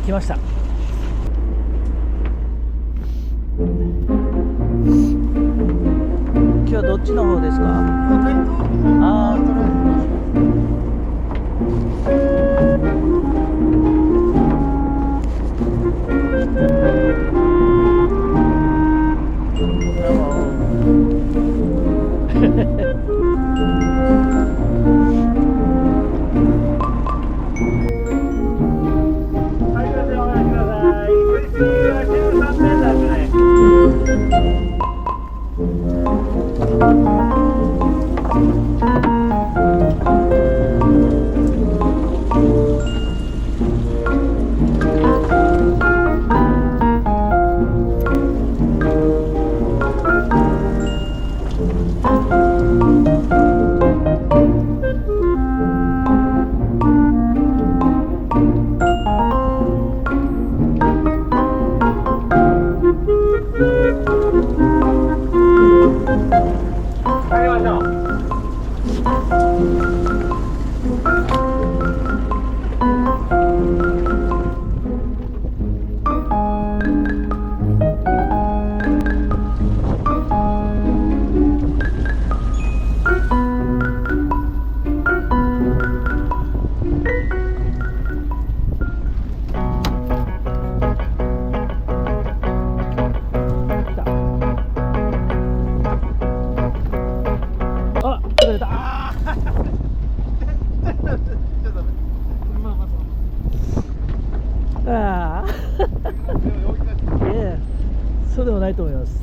来ました。今日はどっちの方ですか？あー、釣れた。ああいや、そうでもないと思います。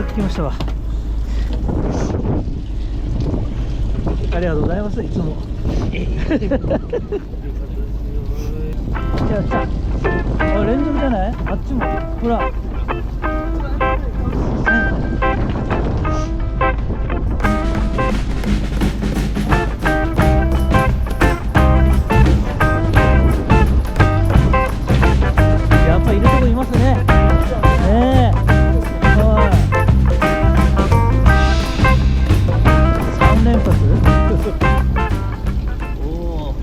着きましたわ。ありがとうございます。いつもじゃあさあ、連続じゃない？あっちもほら、やっぱいるとこいますね。ねえ、3連発おお。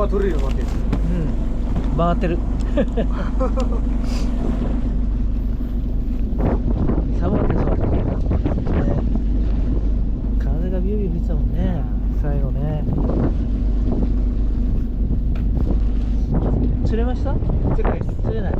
取れるわけです。うん回ってる寒かったでしょ、ね、風がビュービュー吹いてたもんね最後ね。釣れました？釣れないです。釣れない。